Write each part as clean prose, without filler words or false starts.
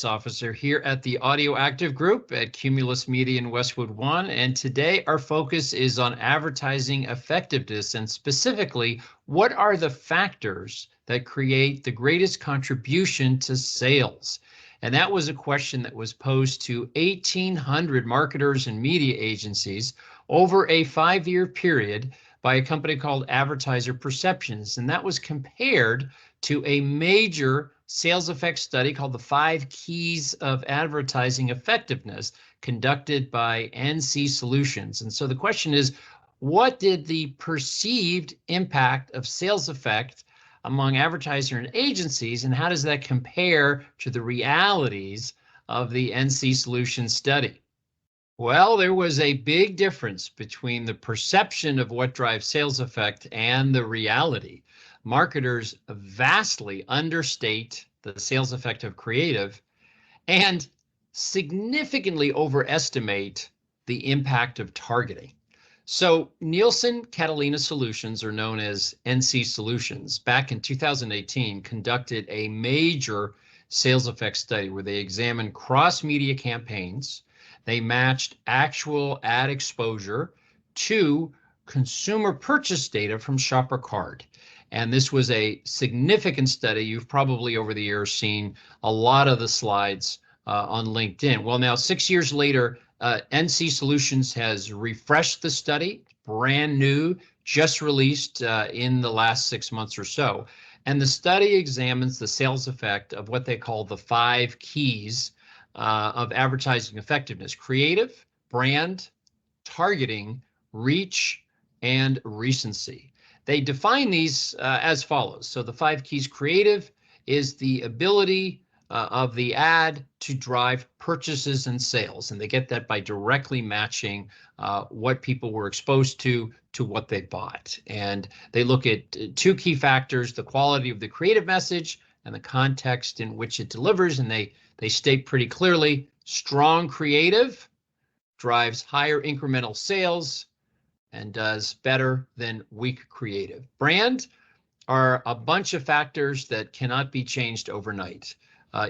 Officer here at the Audio Active Group at Cumulus Media in Westwood One, and today our focus is on advertising effectiveness, and specifically, what are the factors that create the greatest contribution to sales? And that was a question that was posed to 1,800 marketers and media agencies over a 5-year period by a company called Advertiser Perceptions, and that was compared to a major sales effects study called the 5 Keys of Advertising Effectiveness, conducted by NC Solutions. And so the question is, what did the perceived impact of sales effect among advertisers and agencies, and how does that compare to the realities of the NC Solutions study? Well, there was a big difference between the perception of what drives sales effect and the reality. Marketers vastly understate the sales effect of creative and significantly overestimate the impact of targeting. So Nielsen Catalina Solutions, or known as NC Solutions, back in 2018 conducted a major sales effects study where they examined cross-media campaigns. They matched actual ad exposure to consumer purchase data from Shopper Card. And this was a significant study. You've probably over the years seen a lot of the slides on LinkedIn. Well, now 6 years later, NC Solutions has refreshed the study, brand new, just released in the last 6 months or so. And the study examines the sales effect of what they call the 5 keys of advertising effectiveness: creative, brand, targeting, reach, and recency. They define these as follows. So the 5 keys: creative is the ability of the ad to drive purchases and sales, and they get that by directly matching what people were exposed to what they bought. And they look at 2 key factors: the quality of the creative message and the context in which it delivers. And they state pretty clearly, strong creative drives higher incremental sales and does better than weak creative. Brand are a bunch of factors that cannot be changed overnight.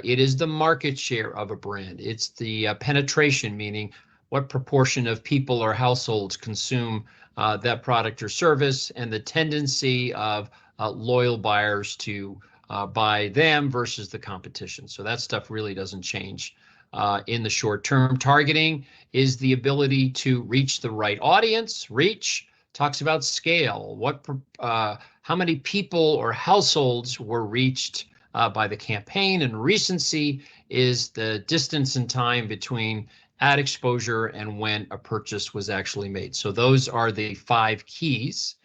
It is the market share of a brand. It's the penetration, meaning what proportion of people or households consume that product or service, and the tendency of loyal buyers to buy them versus the competition. So that stuff really doesn't change in the short term. Targeting is the ability to reach the right audience. Reach talks about scale. How many people or households were reached by the campaign, and recency is the distance and time between ad exposure and when a purchase was actually made. So those are the 5 keys.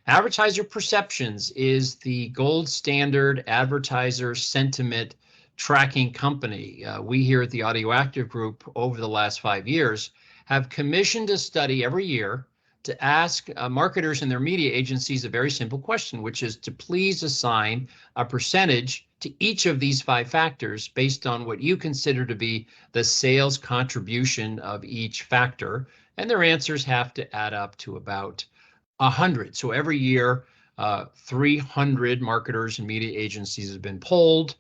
Advertiser Perceptions is the gold standard advertiser sentiment tracking company. We here at the Audio Active Group over the last 5 years have commissioned a study every year to ask marketers and their media agencies a very simple question, which is to please assign a percentage to each of these 5 factors based on what you consider to be the sales contribution of each factor. And their answers have to add up to about 100. So every year, 300 marketers and media agencies have been polled,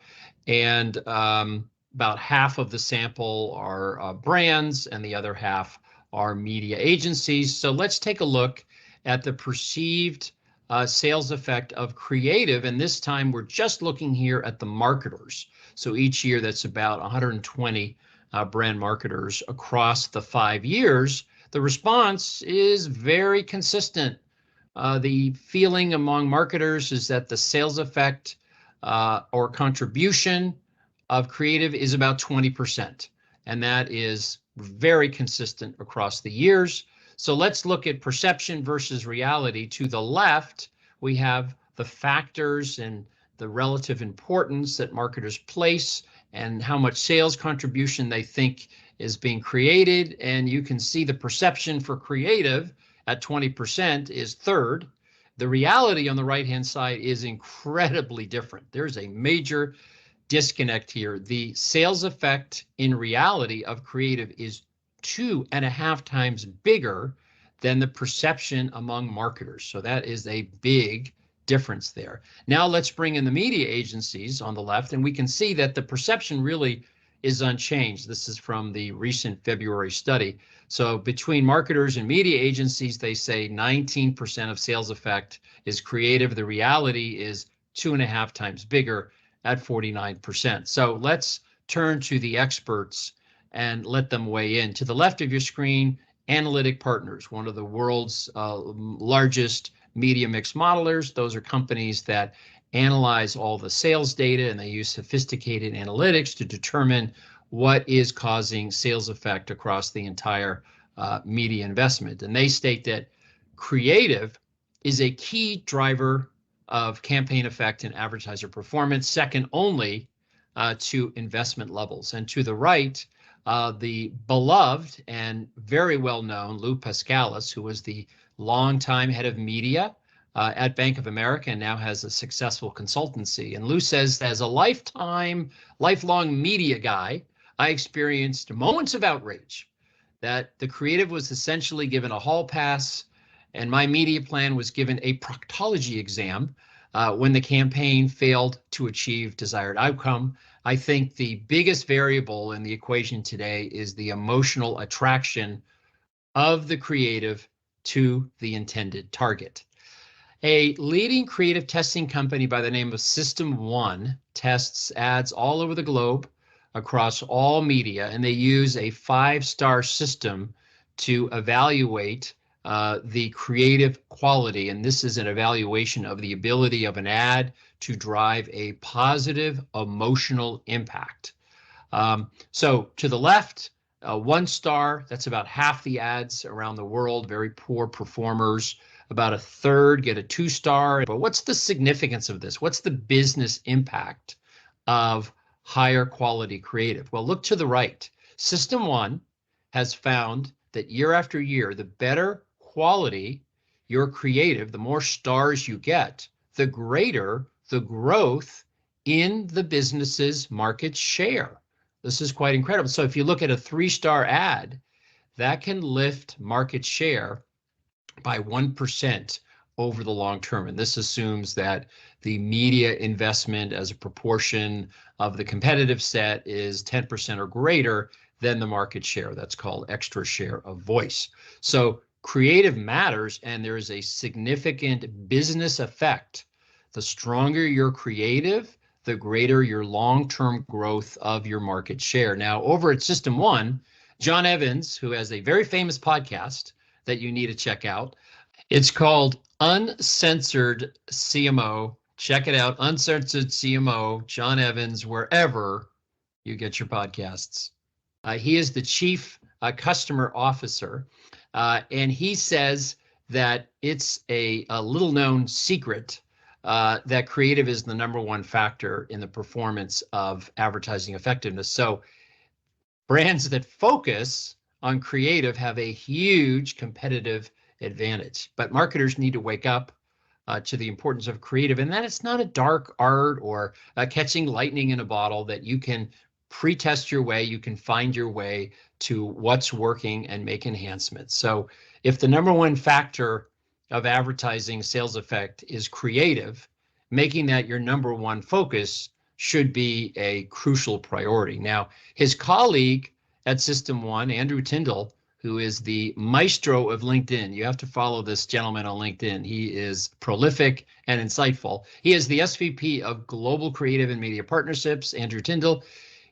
and about half of the sample are brands and the other half are media agencies. So let's take a look at the perceived sales effect of creative, and this time we're just looking here at the marketers. So each year that's about 120 brand marketers across the 5 years. The response is very consistent. The feeling among marketers is that the sales effect or contribution of creative is about 20%, and that is very consistent across the years. So let's look at perception versus reality. To the left, we have the factors and the relative importance that marketers place and how much sales contribution they think is being created. And you can see the perception for creative at 20% is third. The reality on the right-hand side is incredibly different. There's a major disconnect here. The sales effect in reality of creative is 2.5 times bigger than the perception among marketers. So that is a big difference there. Now let's bring in the media agencies on the left, and we can see that the perception really is unchanged. This is from the recent February study. So between marketers and media agencies, they say 19% of sales effect is creative. The reality is 2.5 times bigger at 49%. So let's turn to the experts and let them weigh in. To the left of your screen, Analytic Partners, one of the world's largest media mix modelers. Those are companies that analyze all the sales data, and they use sophisticated analytics to determine what is causing sales effect across the entire media investment. And they state that creative is a key driver of campaign effect and advertiser performance, second only to investment levels. And to the right, the beloved and very well-known Lou Pascalis, who was the longtime head of media at Bank of America and now has a successful consultancy. And Lou says, as a lifelong media guy, I experienced moments of outrage that the creative was essentially given a hall pass and my media plan was given a proctology exam when the campaign failed to achieve desired outcome. I think the biggest variable in the equation today is the emotional attraction of the creative to the intended target. A leading creative testing company by the name of System 1 tests ads all over the globe across all media, and they use a 5-star system to evaluate the creative quality. And this is an evaluation of the ability of an ad to drive a positive emotional impact. So to the left, 1 star, that's about half the ads around the world, very poor performers. About a third get a 2-star. But what's the significance of this? What's the business impact of higher quality creative? Well, look to the right. System 1 has found that year after year, the better quality your creative, the more stars you get, the greater the growth in the business's market share. This is quite incredible. So if you look at a 3-star ad, that can lift market share by 1% over the long term. And this assumes that the media investment as a proportion of the competitive set is 10% or greater than the market share. That's called extra share of voice. So creative matters, and there is a significant business effect. The stronger your creative, the greater your long-term growth of your market share. Now, over at System 1, John Evans, who has a very famous podcast that you need to check out. It's called Uncensored CMO. Check it out, Uncensored CMO, John Evans, wherever you get your podcasts. He is the chief customer officer, and he says that it's a little known secret that creative is the #1 factor in the performance of advertising effectiveness. So brands that focus on creative have a huge competitive advantage, but marketers need to wake up to the importance of creative, and that it's not a dark art or catching lightning in a bottle, that you can pre-test your way, you can find your way to what's working and make enhancements. So if the #1 factor of advertising sales effect is creative, making that your #1 focus should be a crucial priority. Now, his colleague at System 1, Andrew Tyndall, who is the maestro of LinkedIn. You have to follow this gentleman on LinkedIn. He is prolific and insightful. He is the SVP of Global Creative and Media Partnerships, Andrew Tyndall.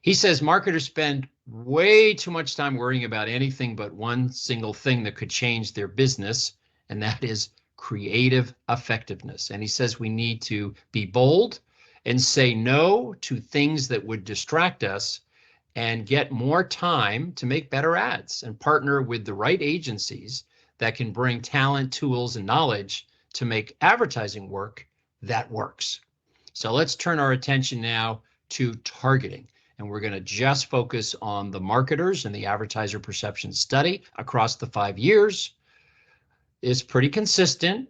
He says marketers spend way too much time worrying about anything but one single thing that could change their business, and that is creative effectiveness. And he says we need to be bold and say no to things that would distract us and get more time to make better ads and partner with the right agencies that can bring talent, tools, and knowledge to make advertising work that works. So let's turn our attention now to targeting. And we're going to just focus on the marketers and the advertiser perception study across the 5 years. It's pretty consistent.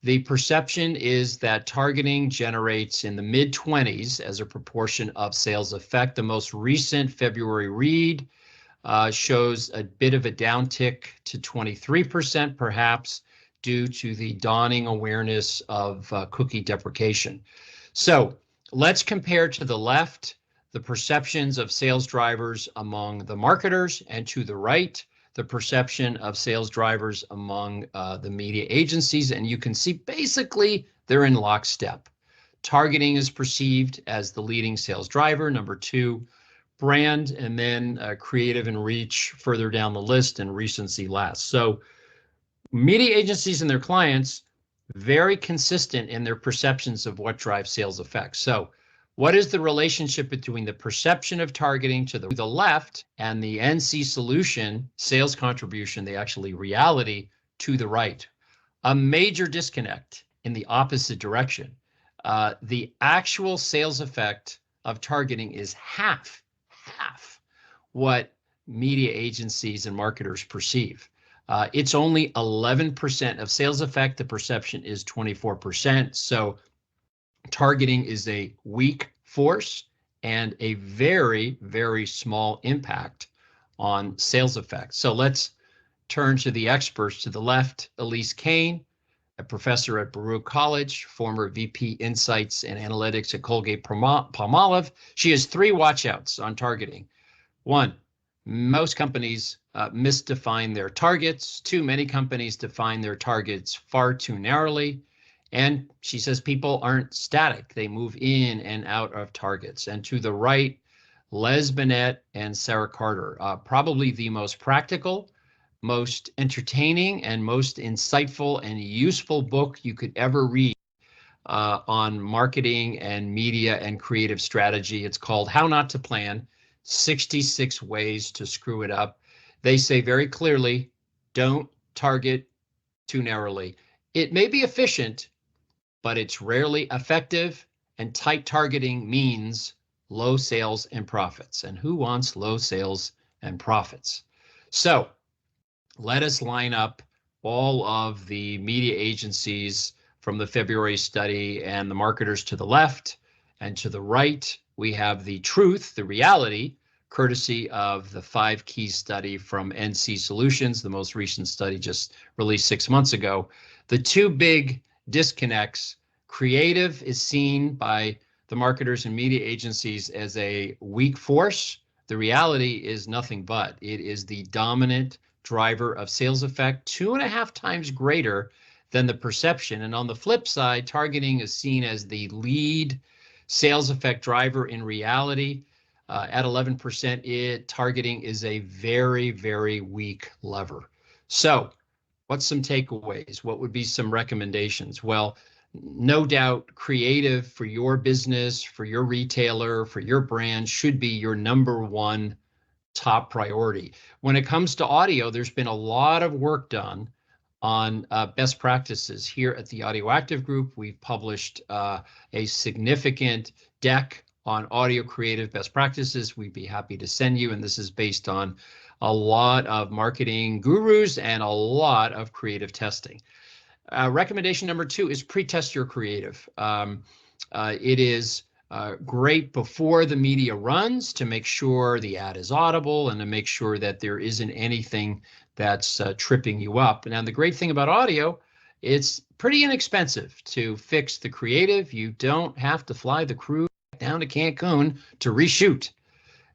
The perception is that targeting generates in the mid-20s as a proportion of sales effect. The most recent February read shows a bit of a downtick to 23%, perhaps due to the dawning awareness of cookie deprecation. So let's compare to the left the perceptions of sales drivers among the marketers, and to the right, the perception of sales drivers among the media agencies. And you can see basically they're in lockstep. Targeting is perceived as the leading sales driver. Number two, brand, and then creative and reach further down the list, and recency last. So media agencies and their clients, very consistent in their perceptions of what drives sales effects. So what is the relationship between the perception of targeting to the left and the NC solution sales contribution, the actually reality, to the right? A major disconnect in the opposite direction. The actual sales effect of targeting is half what media agencies and marketers perceive. It's only 11% of sales effect. The perception is 24%. So targeting is a weak force and a very, very small impact on sales effect. So let's turn to the experts. To the left, Elise Kane, a professor at Baruch College, former VP Insights and Analytics at Colgate-Palmolive. She has three watchouts on targeting. One, most companies misdefine their targets. Two, many companies define their targets far too narrowly. And she says people aren't static. They move in and out of targets. And to the right, Les Binet and Sarah Carter, probably the most practical, most entertaining, and most insightful and useful book you could ever read on marketing and media and creative strategy. It's called How Not to Plan, 66 Ways to Screw It Up. They say very clearly, don't target too narrowly. It may be efficient, but it's rarely effective, and tight targeting means low sales and profits. And who wants low sales and profits? So let us line up all of the media agencies from the February study and the marketers to the left, and to the right, we have the truth, the reality, courtesy of the 5 Keys study from NC Solutions, the most recent study just released 6 months ago. The two big disconnects: creative is seen by the marketers and media agencies as a weak force. The reality is nothing but. It is the dominant driver of sales effect, 2.5 times greater than the perception. And on the flip side, targeting is seen as the lead sales effect driver. In reality, at 11%, targeting is a very, very weak lever. So what's some takeaways? What would be some recommendations? Well, no doubt creative for your business, for your retailer, for your brand should be your number one top priority. When it comes to audio, there's been a lot of work done on best practices. Here at the Audio Active Group, we've published a significant deck on audio creative best practices. We'd be happy to send you, and this is based on a lot of marketing gurus and a lot of creative testing. Recommendation number 2 is pre-test your creative. It is great before the media runs to make sure the ad is audible and to make sure that there isn't anything that's tripping you up. Now, the great thing about audio, it's pretty inexpensive to fix the creative. You don't have to fly the crew down to Cancun to reshoot.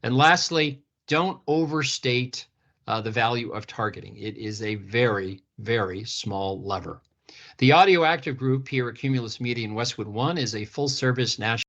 And lastly, don't overstate the value of targeting. It is a very, very small lever. The Audio Active Group here at Cumulus Media in Westwood One is a full-service national